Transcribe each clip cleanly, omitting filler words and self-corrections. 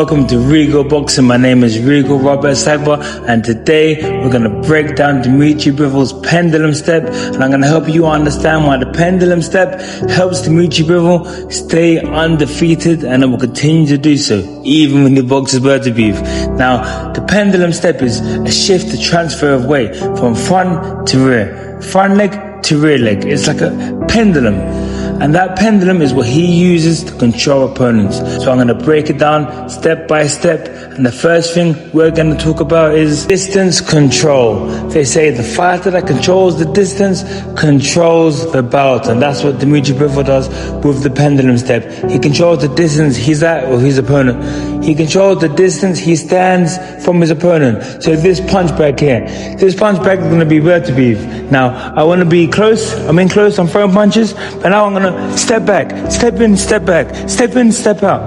Welcome to Regal Boxing. My name is Regal Robert Sagba, and today we're going to break down Dmitry Bivol's pendulum step, and I'm going to help you understand why the pendulum step helps Dmitry Bivol stay undefeated, and it will continue to do so even when he boxes Bertobiev. Now, the pendulum step is a shift, a transfer of weight from front to rear, front leg to rear leg. It's like a pendulum. And that pendulum is what he uses to control opponents. So I'm going to break it down step by step. And the first thing we're going to talk about is distance control. They say the fighter that controls the distance controls the bout. And that's what Dmitry Bivol does with the pendulum step. He controls the distance he's at with his opponent. He controls the distance he stands from his opponent. So this punch back here, this punch back is going to be Bertobiev. Now, I want to be close. I'm in close. I'm throwing punches. But now I'm going to step back, step in, step back, step in, step out.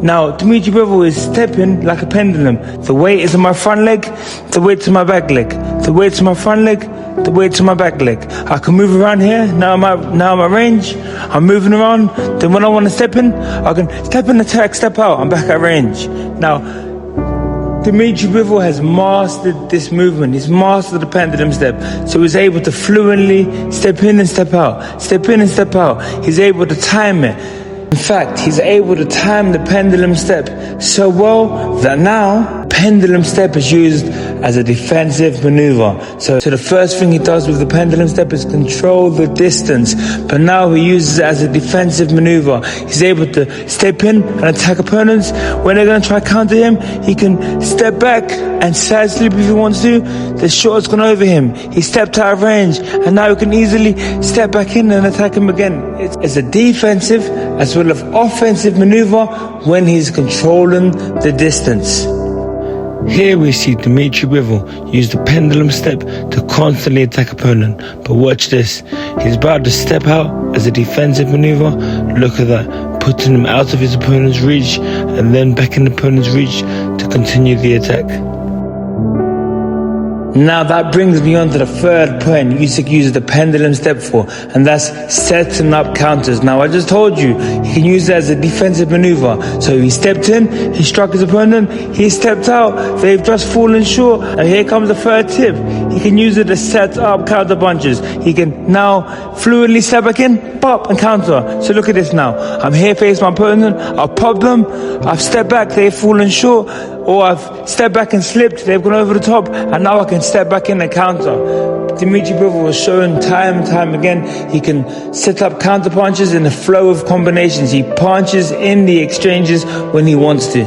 Now, Dmitry Bivol is stepping like a pendulum. The weight is on my front leg, the weight to my back leg. The weight to my front leg, the weight to my back leg. I can move around here. Now I'm at range. I'm moving around. Then when I want to step in, I can step in, attack, step out. I'm back at range. Now, Dmitry Bivol has mastered this movement. He's mastered the pendulum step. So he's able to fluently step in and step out. Step in and step out. He's able to time it. In fact, he's able to time the pendulum step so well that now pendulum step is used as a defensive maneuver. So the first thing he does with the pendulum step is control the distance, but now he uses it as a defensive maneuver. He's able to step in and attack opponents. When they're going to try to counter him, he can step back and side slip if he wants to. The shot's gone over him. He stepped out of range, and now he can easily step back in and attack him again. It's a defensive as well as offensive maneuver when he's controlling the distance. Here we see Dmitry Bivol use the pendulum step to constantly attack opponent. But watch this. He's about to step out as a defensive maneuver. Look at that. Putting him out of his opponent's reach and then back in the opponent's reach to continue the attack. Now that brings me on to the third point Usyk uses the pendulum step for, and that's setting up counters. Now I just told you, he can use it as a defensive maneuver. So he stepped in, he struck his opponent, he stepped out, they've just fallen short, and here comes the third tip. He can use it to set up counter punches. He can now fluently step back in, pop, and counter. So look at this now. I'm here facing my opponent, I've popped them, I've stepped back, they've fallen short, or I've stepped back and slipped, they've gone over the top, and now I can step back in and counter. Dmitry Bivol was shown time and time again he can set up counter punches in a flow of combinations. He punches in the exchanges when he wants to.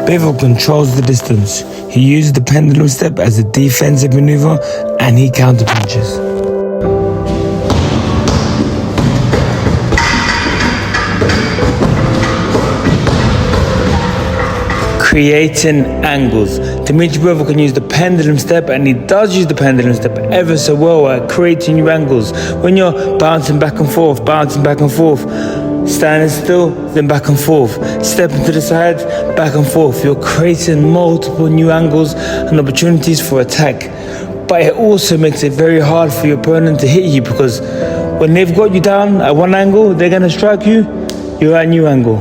Bivol controls the distance. He uses the pendulum step as a defensive maneuver, and he counter punches. Creating angles. Dmitry Bivol can use the pendulum step, and he does use the pendulum step ever so well at creating new angles. When you're bouncing back and forth, standing still, then back and forth, stepping to the side, back and forth, you're creating multiple new angles and opportunities for attack. But it also makes it very hard for your opponent to hit you, because when they've got you down at one angle, they're going to strike you, you're at new angle.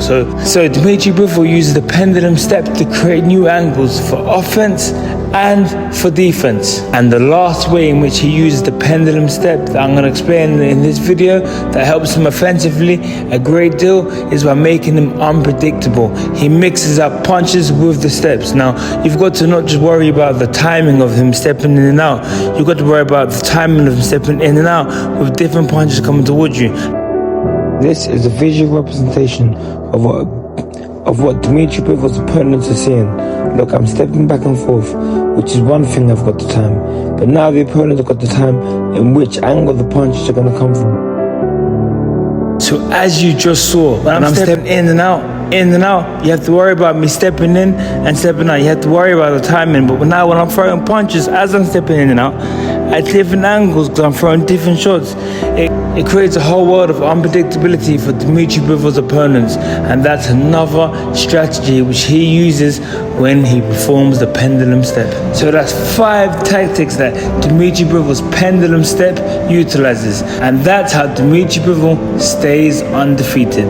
So Dmitry Bivol uses the pendulum step to create new angles for offense and for defense. And the last way in which he uses the pendulum step that I'm going to explain in this video that helps him offensively a great deal is by making him unpredictable. He mixes up punches with the steps. Now, you've got to not just worry about the timing of him stepping in and out. You've got to worry about the timing of him stepping in and out with different punches coming towards you. This is a visual representation of what Dmitry Bivol's opponents are seeing. Look, I'm stepping back and forth, which is one thing I've got the time. But now the opponents have got the time in which angle the punches are going to come from. So as you just saw, when I'm stepping in and out, you have to worry about me stepping in and stepping out. You have to worry about the timing. But now when I'm throwing punches, as I'm stepping in and out, at different angles, because I'm throwing different shots, it creates a whole world of unpredictability for Dmitry Bivol's opponents, and that's another strategy which he uses when he performs the pendulum step. So that's 5 tactics that Dmitry Bivol's pendulum step utilizes, and that's how Dmitry Bivol stays undefeated.